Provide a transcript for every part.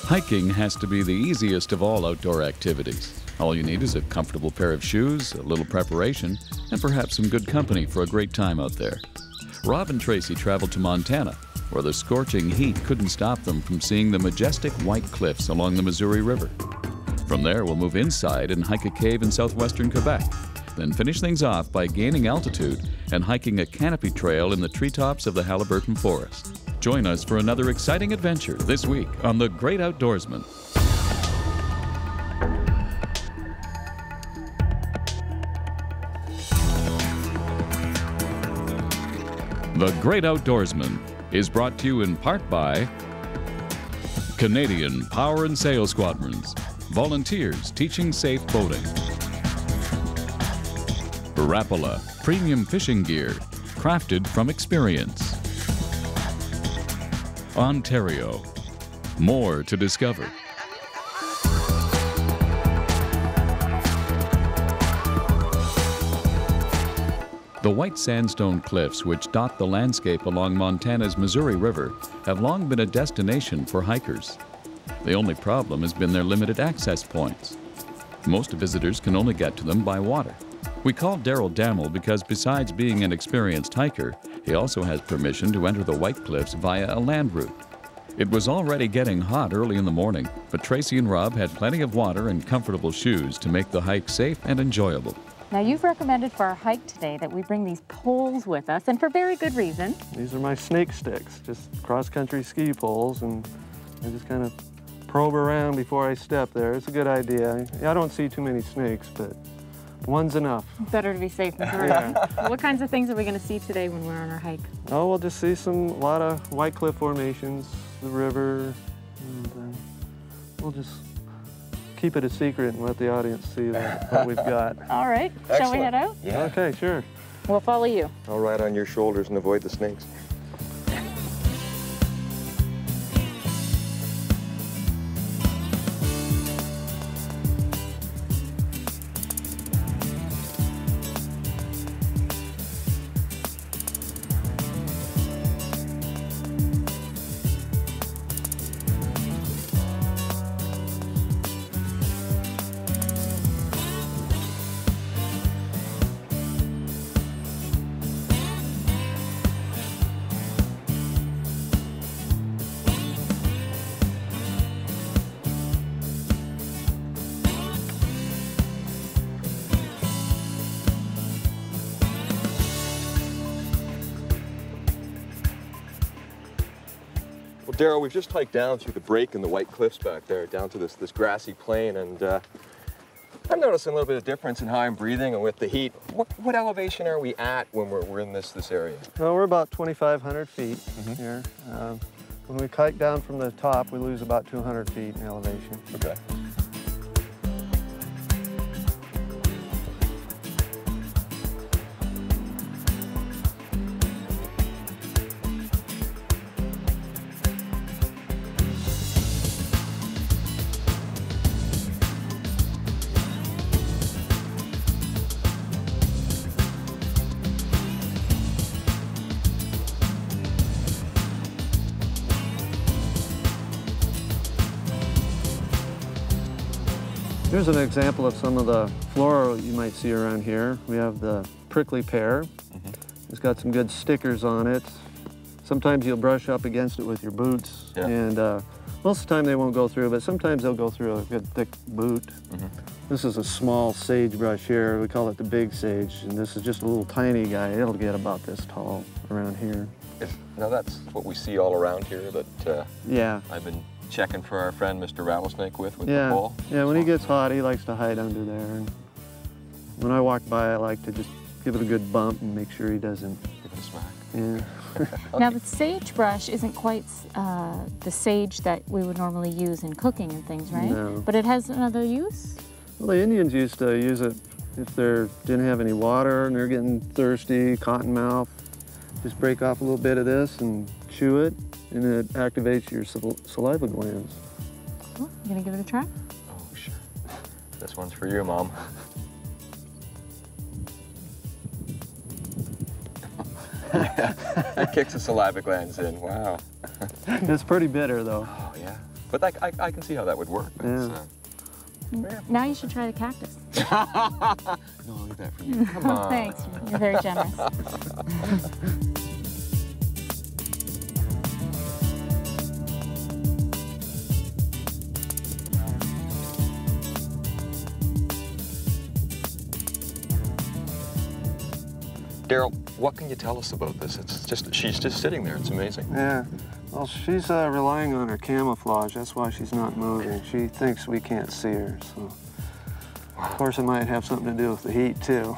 Hiking has to be the easiest of all outdoor activities. All you need is a comfortable pair of shoes, a little preparation, and perhaps some good company for a great time out there. Rob and Tracy traveled to Montana, where the scorching heat couldn't stop them from seeing the majestic white cliffs along the Missouri River. From there, we'll move inside and hike a cave in southwestern Quebec, then finish things off by gaining altitude and hiking a canopy trail in the treetops of the Haliburton Forest. Join us for another exciting adventure this week on The Great Outdoorsman. The Great Outdoorsman is brought to you in part by Canadian Power and Sail Squadrons, volunteers teaching safe boating. Rapala, premium fishing gear, crafted from experience. Ontario, more to discover. The white sandstone cliffs which dot the landscape along Montana's Missouri River have long been a destination for hikers. The only problem has been their limited access points. Most visitors can only get to them by water. We called Daryl Dammel because besides being an experienced hiker, he also has permission to enter the White Cliffs via a land route. It was already getting hot early in the morning, but Tracy and Rob had plenty of water and comfortable shoes to make the hike safe and enjoyable. Now, you've recommended for our hike today that we bring these poles with us, and for very good reason. These are my snake sticks, just cross-country ski poles, and I just kind of probe around before I step there. It's a good idea. I don't see too many snakes, but one's enough. Better to be safe than sorry. Yeah. What kinds of things are we going to see today when we're on our hike? Oh, we'll just see a lot of white cliff formations, the river, and we'll just keep it a secret and let the audience see what we've got. All right. Excellent. Shall we head out? Yeah. Okay, sure. We'll follow you. I'll ride on your shoulders and avoid the snakes. Well, Daryl, we've just hiked down through the break in the White Cliffs back there, down to this grassy plain, and I'm noticing a little bit of difference in how I'm breathing and with the heat. What elevation are we at when we're in this area? Well, we're about 2,500 feet here. When we hike down from the top, we lose about 200 feet in elevation. Okay. Here's an example of some of the flora you might see around here. We have the prickly pear. It's got some good stickers on it. Sometimes you'll brush up against it with your boots, and most of the time they won't go through, but sometimes they'll go through a good thick boot. This is a small sagebrush here. We call it the big sage, and this is just a little tiny guy. It'll get about this tall around here. Now that's what we see all around here that I've been checking for our friend Mr. Rattlesnake with the pole. Yeah, when he gets hot, he likes to hide under there. And when I walk by, I like to just give it a good bump and make sure he doesn't. Give it a smack. Yeah. Now, the sagebrush isn't quite the sage that we would normally use in cooking and things, right? No. But it has another use? Well, the Indians used to use it if they didn't have any water and they're getting thirsty, cotton mouth. Just break off a little bit of this and chew it, and it activates your saliva glands. Oh, you gonna give it a try? Oh, sure. This one's for you, Mom. Yeah, it kicks the saliva glands in. Wow. It's pretty bitter, though. Oh, yeah. But I can see how that would work. Yeah. Now you should try the cactus. No, I'll leave that for you. Come on. Thanks, you're very generous. Daryl, what can you tell us about this? She's just sitting there. It's amazing. Yeah. Well, she's relying on her camouflage. That's why she's not moving. She thinks we can't see her. So, of course, it might have something to do with the heat too.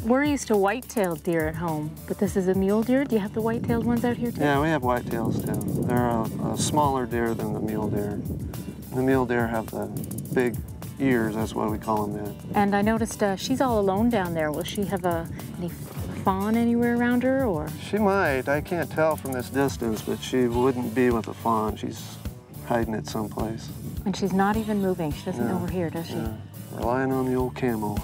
We're used to white-tailed deer at home, but this is a mule deer. Do you have the white-tailed ones out here too? Yeah, we have whitetails too. They're a smaller deer than the mule deer. The mule deer have the big ears. That's why we call them that. And I noticed she's all alone down there. Will she have any fawn anywhere around her, or? She might. I can't tell from this distance, but she wouldn't be with a fawn. She's hiding it someplace. And she's not even moving. She doesn't know we're here, does she? Yeah. Relying on the old camo.